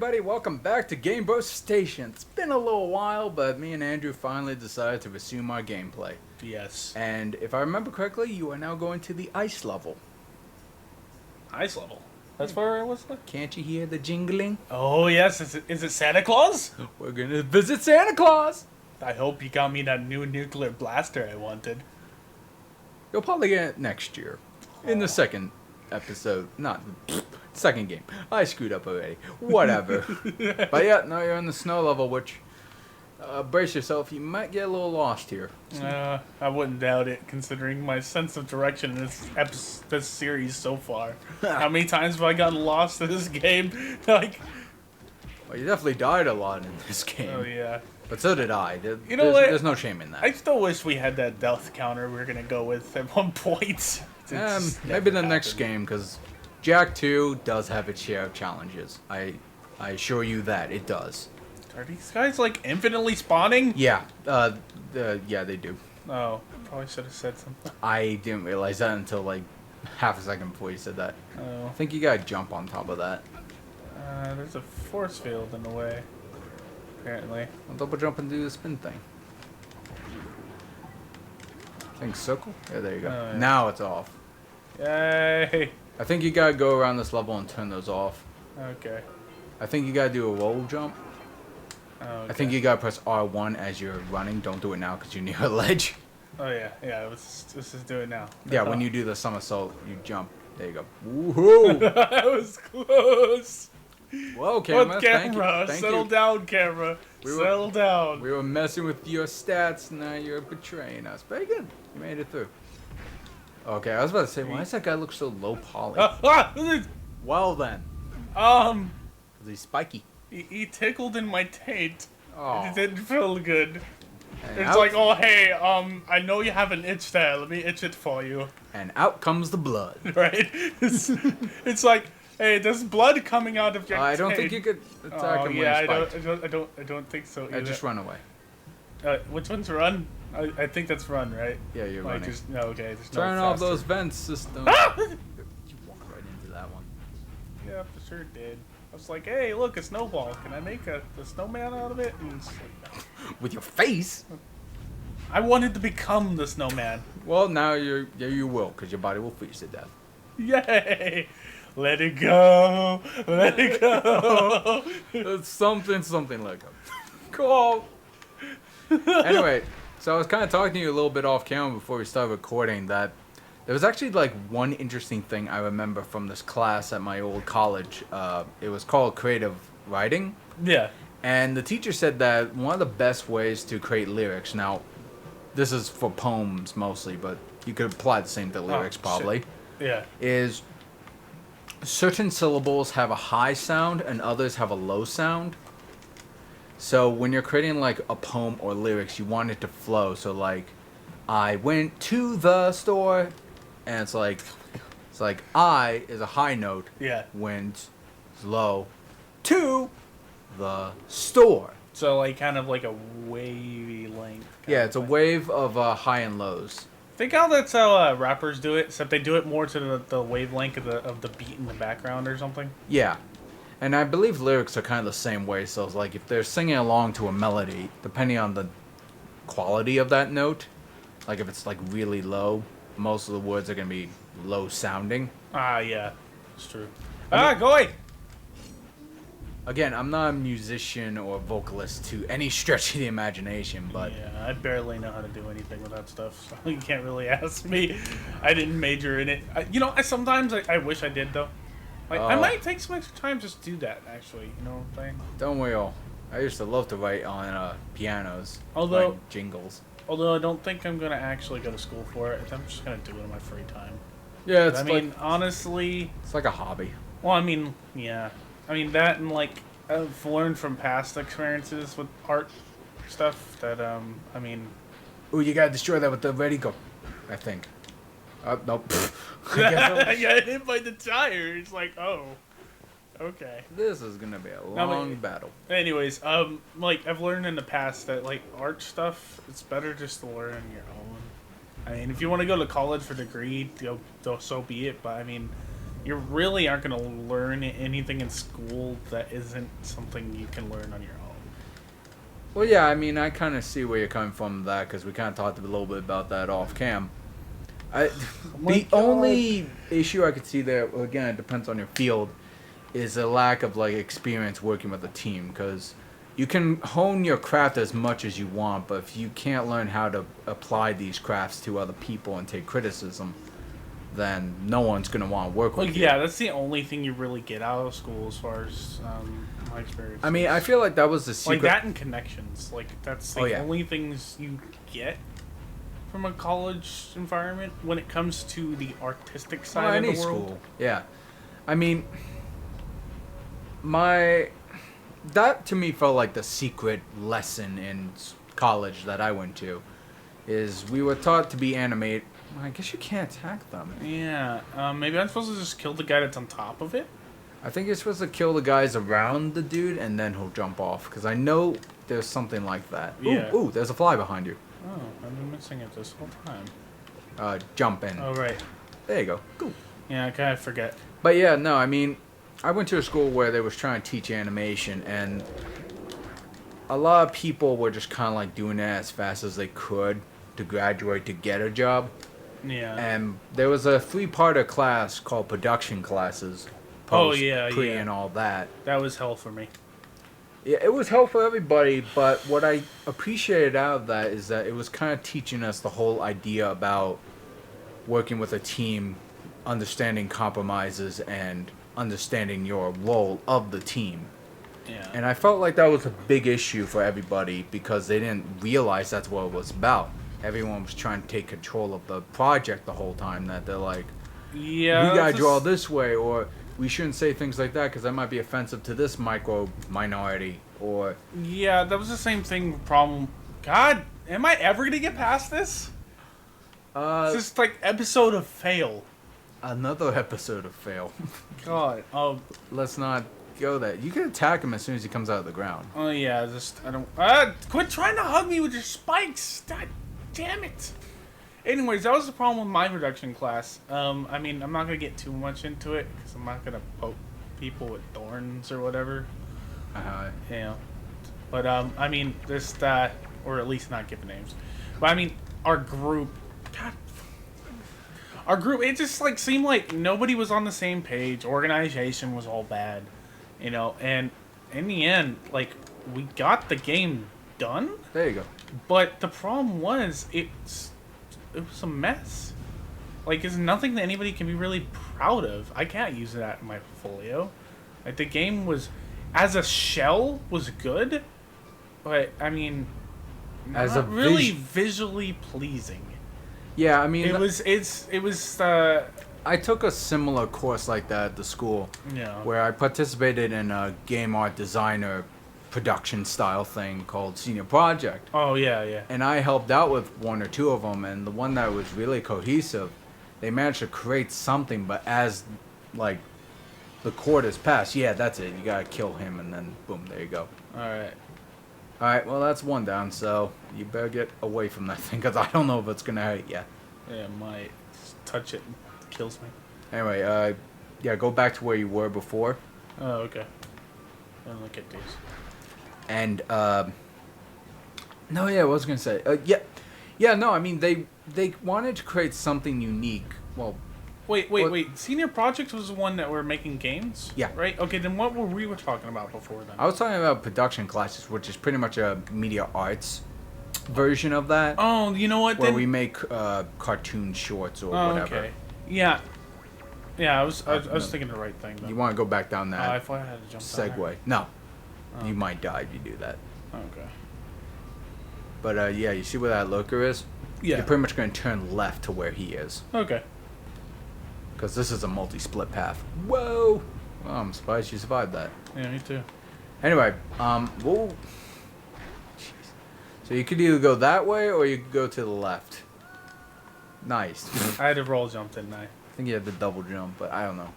everybody, welcome back to Game Bro Station. It's been a little while, but me and Andrew finally decided to resume our gameplay. Yes. And if I remember correctly, you are now going to the ice level. Ice level? That's where I was? Can't you hear the jingling? Oh, yes. Is it Santa Claus? We're gonna visit Santa Claus! I hope you got me that new nuclear blaster I wanted. You'll probably get it next year. In the second episode. Not second game. I screwed up already. Whatever. But yeah, now you're in the snow level, which brace yourself, you might get a little lost here. I wouldn't doubt it, considering my sense of direction in this series so far. How many times have I gotten lost in this game? Like, well, you definitely died a lot in this game. oh yeah. But so did I. You know what? There's no shame in that. I still wish we had that death counter we were gonna go with at one point. Maybe the next game, because Jak 2 does have its share of challenges. I assure you that it does. Are these guys like infinitely spawning? Yeah, yeah, they do. Oh, probably should have said something. I didn't realize that until like half a second before you said that. Oh. I think you gotta jump on top of that. There's a force field in the way, apparently. I'll double jump and do the spin thing. I think circle? Yeah, there you go. Oh, yeah. Now it's off. Yay! I think you gotta go around this level and turn those off. Okay. I think you gotta do a roll jump. Oh, okay. I think you gotta press R1 as you're running. Don't do it now because you're near a ledge. Oh yeah, yeah. Let's just do it now. Yeah, when you do the somersault, you jump. There you go. Woohoo! That was close. Whoa, camera! What Thank camera? you. Thank Settle you. down, camera. Settle down. We were messing with your stats, now you're betraying us. Very good. You made it through. Okay, I was about to say, why does that guy look so low poly? Well then. Because he's spiky. He tickled in my taint. Oh. It didn't feel good. And It's out, like, oh hey, I know you have an itch there. Let me itch it for you. and out comes the blood. Right? It's like, hey, there's blood coming out of your I don't think taint. you could attack him yeah, when he's spiked. I don't think so. Either. Just run away. Which one's run? I think that's run, right? Yeah, you're Like running. just no, okay. There's Turn no off faster. those vent systems. Ah! You walked right into that one. Yeah, for sure did. I was like, hey, look, a snowball. Can I make a snowman out of it? And it's like, no. With your face? I wanted to become the snowman. Well, now you will, because your body will freeze to death. Yay! Let it go. Let it go. It's something like that. Cool. Anyway, so I was kind of talking to you a little bit off camera before we started recording that there was actually like one interesting thing I remember from this class at my old college. It was called creative writing. Yeah. And the teacher said that one of the best ways to create lyrics, now this is for poems mostly, but you could apply the same to lyrics probably, Yeah. is certain syllables have a high sound and others have a low sound. So when you're creating like a poem or lyrics, you want it to flow. So like, I went to the store, and it's like I is a high note. Yeah. Went low to the store. So like kind of like a wavy length. Yeah, it's a wave of high and lows. Think how that's how rappers do it, except they do it more to the wavelength of the beat in the background or something. Yeah. And I believe lyrics are kind of the same way. So it's like if they're singing along to a melody, depending on the quality of that note, like if it's like really low, most of the words are going to be low sounding. Ah, yeah. It's true. Go away! Again, I'm not a musician or a vocalist to any stretch of the imagination, but Yeah, I barely know how to do anything with that stuff, so you can't really ask me. I didn't major in it. Sometimes I wish I did, though. Like, I might take some extra time just to do that, actually. You know what I'm saying? don't we all? I used to love to write on pianos, Although- like jingles. Although I don't think I'm going to actually go to school for it. I'm just going to do it in my free time. Yeah, it's Honestly... it's like a hobby. Well, I mean, yeah. I mean, that and, like, I've learned from past experiences with art stuff that, I mean... Ooh, you gotta destroy that with the ready go, I think. Nope. I I guess got hit by the tire. It's like, oh, okay. this is gonna be a long battle. Anyways, like, I've learned in the past that, like, art stuff, it's better just to learn on your own. I mean, if you want to go to college for a degree, so be it, but, I mean, you really aren't going to learn anything in school that isn't something you can learn on your own. Well, yeah, I mean, I kind of see where you're coming from with that because we kind of talked a little bit about that off cam. The only issue I could see there, again, it depends on your field, is a lack of like experience working with a team because you can hone your craft as much as you want, but if you can't learn how to apply these crafts to other people and take criticism, then no one's going to want to work with you. Yeah, that's the only thing you really get out of school as far as my experience. I mean, I feel like that was the secret. Like that and connections. Like that's the only things you get from a college environment when it comes to the artistic side of the world. School. Yeah. I mean, that to me felt like the secret lesson in college that I went to is we were taught to be animate. I guess you can't attack them. Yeah. Maybe I'm supposed to just kill the guy that's on top of it? I think you're supposed to kill the guys around the dude and then he'll jump off because I know there's something like that. Yeah. Ooh, there's a fly behind you. Oh, I've been missing it this whole time. Jump in. Oh, right. There you go. Cool. Yeah, I kind of forget. But yeah, no, I mean, I went to a school where they was trying to teach animation, and a lot of people were just kind of like doing it as fast as they could to graduate to get a job. Yeah. And there was a 3-parter class called production classes. Post, pre, and all that. That was hell for me. Yeah, it was hell for everybody, but what I appreciated out of that is that it was kind of teaching us the whole idea about working with a team, understanding compromises, and understanding your role of the team. Yeah. And I felt like that was a big issue for everybody because they didn't realize that's what it was about. Everyone was trying to take control of the project the whole time, that they're like, yeah, we gotta draw this way, or we shouldn't say things like that because that might be offensive to this micro minority, or... Yeah, that was the same thing, problem. God, am I ever gonna get past this? It's just like episode of fail. Another episode of fail. God, let's not go there. You can attack him as soon as he comes out of the ground. Oh yeah, I don't... quit trying to hug me with your spikes! God damn it! Anyways, that was the problem with my production class. I mean, I'm not gonna get too much into it because I'm not gonna poke people with thorns or whatever. You know, but I mean, or at least not give names. But I mean, our group, it just like seemed like nobody was on the same page. Organization was all bad, you know. And in the end, like we got the game done. There you go. But the problem was it was a mess. Like, it's nothing that anybody can be really proud of. I can't use that in my portfolio. Like, the game was, as a shell, was good, but I mean, as not a really visually pleasing. Yeah, I mean, it was. I took a similar course like that at the school. Yeah. Where I participated in a game art designer production style thing called Senior Project. Oh yeah. And I helped out with 1 or 2 of them, and the one that was really cohesive, they managed to create something, but as like the quarters pass, yeah, that's it. You gotta kill him, and then boom, there you go. All right. Well, that's 1 down. So you better get away from that thing, because I don't know if it's gonna hurt you. Yeah, it might. Just touch it, kills me. Anyway, yeah, go back to where you were before. Oh, okay. I'll look at these. And no, yeah, I was gonna say, no, I mean they wanted to create something unique. Well, wait. Senior Project was the one that were making games. Yeah. Right. Okay. Then what were we talking about before then? I was talking about production classes, which is pretty much a media arts version of that. Oh, you know what? Where we make cartoon shorts or whatever. Okay. Yeah. Yeah, I was thinking the right thing. Though. You want to go back down that? I thought I had to jump down segue. No. You might die if you do that. Okay. But yeah, you see where that lurker is? Yeah. You're pretty much going to turn left to where he is. Okay. Because this is a multi-split path. Whoa! Well, I'm surprised you survived that. Yeah, me too. Anyway, whoa. Jeez. So you could either go that way or you could go to the left. Nice. I had to roll jump, didn't I? I think you had the double jump, but I don't know.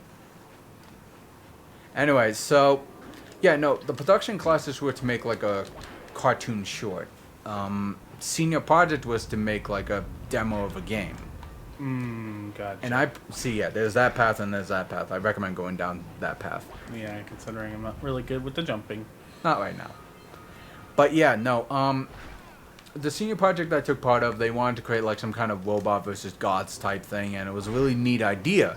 Anyway, so... Yeah, no, the production classes were to make like a cartoon short. Senior Project was to make like a demo of a game. Gotcha. And I see, yeah, there's that path and there's that path. I recommend going down that path. Yeah, considering I'm not really good with the jumping. Not right now. But yeah, no, the senior project I took part of, they wanted to create like some kind of robot versus gods type thing, and it was a really neat idea.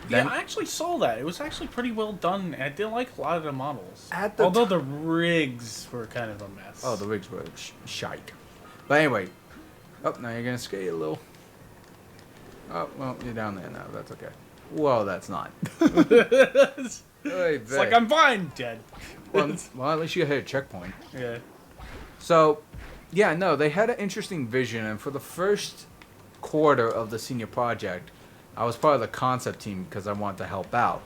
Then, yeah, I actually saw that. It was actually pretty well done. I did like a lot of the models. Although the rigs were kind of a mess. Oh, the rigs were shite. But anyway. Oh, now you're going to skate a little. Oh, well, you're down there now. That's okay. Well, that's not. It's like, I'm fine, Jed. Well, at least you hit a checkpoint. Yeah. So, yeah, no, they had an interesting vision, and for the first quarter of the senior project, I was part of the concept team because I wanted to help out.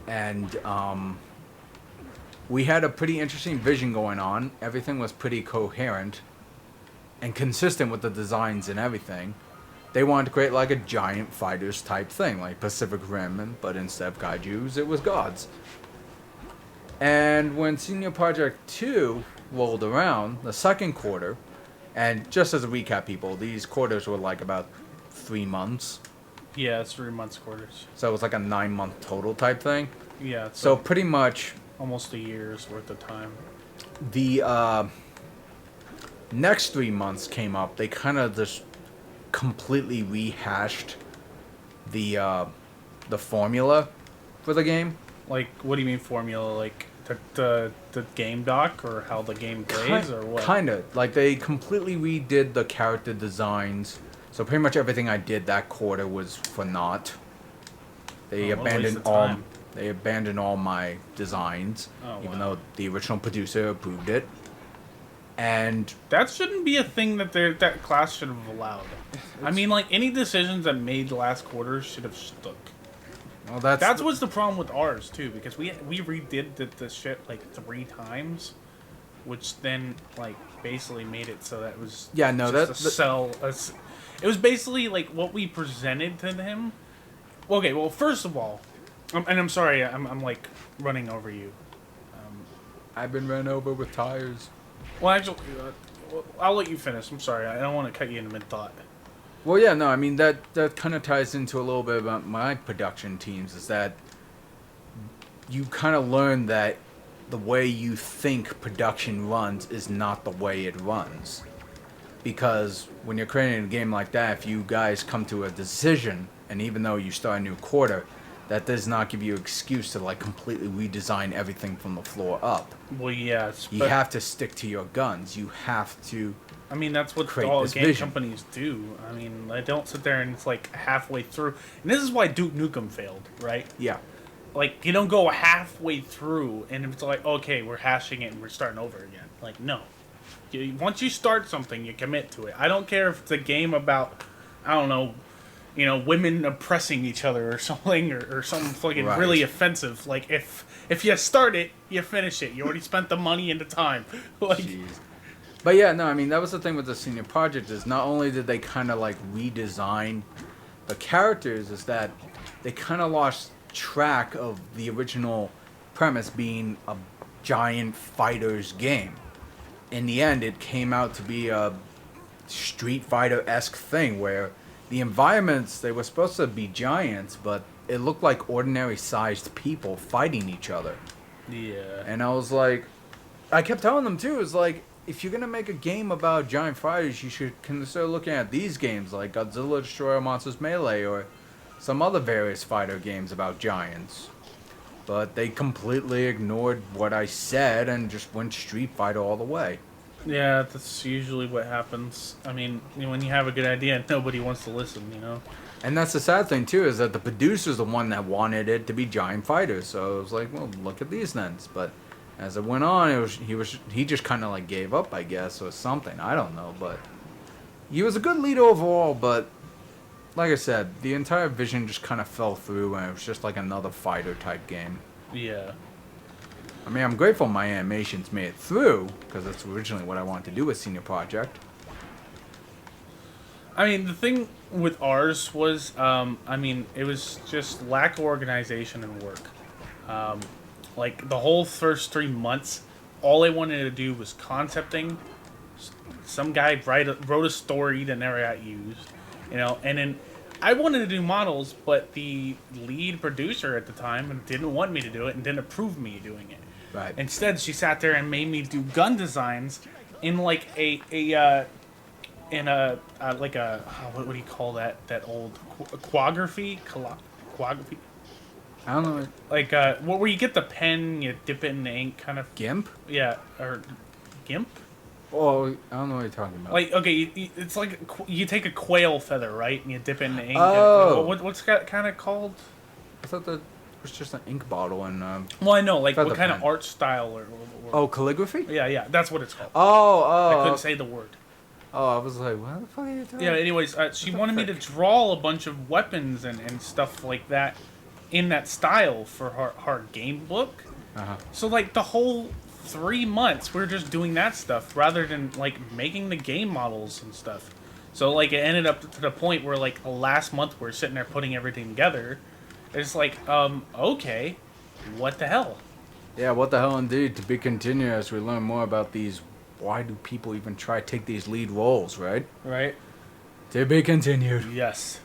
And we had a pretty interesting vision going on. Everything was pretty coherent and consistent with the designs and everything. They wanted to create like a giant fighters type thing, like Pacific Rim, but instead of kaijus, it was gods. And when Senior Project 2 rolled around, the second quarter, and just as a recap, people, these quarters were like about 3 months. Yeah, it's 3 months quarters. So it was like a 9-month total type thing. Yeah. So pretty much almost a year's worth of time. The next 3 months came up. They kind of just completely rehashed the formula for the game. Like, what do you mean formula? Like the game doc, or how the game plays, or what? Kind of. Like, they completely redid the character designs. So pretty much everything I did that quarter was for naught. They abandoned all my designs, even though the original producer approved it. And that shouldn't be a thing that class should have allowed. I mean, like, any decisions that made the last quarter should have stuck. Well, that was the problem with ours too, because we redid the shit like 3 times, which then like basically made it so that it was it was basically like what we presented to him. Okay, well, first of all, and I'm sorry, I'm like running over you. I've been run over with tires. Well, actually, I'll let you finish. I'm sorry, I don't want to cut you in mid-thought. Well, yeah, no, I mean, that kind of ties into a little bit about my production teams, is that you kind of learn that the way you think production runs is not the way it runs. Because when you're creating a game like that, if you guys come to a decision, and even though you start a new quarter, that does not give you an excuse to like completely redesign everything from the floor up. Well, yes. You have to stick to your guns. You have to. I mean, that's what all game companies do. I mean, they don't sit there and it's like halfway through. And this is why Duke Nukem failed, right? Yeah. Like, you don't go halfway through and it's like, okay, we're hashing it and we're starting over again. Like, no. Once you start something, you commit to it. I don't care if it's a game about, I don't know, women oppressing each other or something, or something fucking really offensive. Like, if you start it, you finish it. You already spent the money and the time. Like, jeez. But yeah, no, I mean, that was the thing with the senior project, is not only did they kind of like redesign the characters, is that they kind of lost track of the original premise being a giant fighters game. In the end, it came out to be a Street Fighter-esque thing where the environments, they were supposed to be giants, but it looked like ordinary sized people fighting each other. Yeah. And I was like, I kept telling them too, it's like, if you're going to make a game about giant fighters, you should consider looking at these games like Godzilla Destroyer Monsters Melee or some other various fighter games about giants. But they completely ignored what I said and just went Street Fighter all the way. Yeah, that's usually what happens. I mean, when you have a good idea, nobody wants to listen, And that's the sad thing too, is that the producer's the one that wanted it to be giant fighters. So it was like, well, look at these then. But as it went on, he just kind of like gave up, I guess, or something. I don't know, but he was a good lead overall. But like I said, the entire vision just kind of fell through, and it was just like another fighter type game. Yeah. I mean, I'm grateful my animations made it through, because that's originally what I wanted to do with Senior Project. I mean, the thing with ours was, it was just lack of organization and work. Like, the whole first 3 months, all I wanted to do was concepting. Some guy wrote a story that never got used. You know, and then I wanted to do models, but the lead producer at the time didn't want me to do it and didn't approve me doing it. Right. Instead, she sat there and made me do gun designs in like what do you call that old quagraphy? Quagraphy? I don't know. Like where you get the pen, you dip it in the ink, kind of. GIMP? Yeah, or GIMP. Oh, I don't know what you're talking about. Like okay, it's like you take a quail feather, right, and you dip it in the ink. Oh. What's that kind of called? I thought that was just an ink bottle and. Well, I know, like feather what kind pen. of art style or. Oh, calligraphy? Yeah, that's what it's called. Oh. I couldn't say the word. Oh, I was like, what the fuck are you talking? Yeah. Anyways, she wanted me to draw a bunch of weapons and stuff like that in that style for her game book. Uh-huh. So like the whole 3 months we were just doing that stuff rather than like making the game models and stuff. So like it ended up to the point where like last month we're sitting there putting everything together. It's like okay, what the hell? Yeah, what the hell indeed. To be continued as we learn more about these. Why do people even try to take these lead roles, right? Right? To be continued. Yes.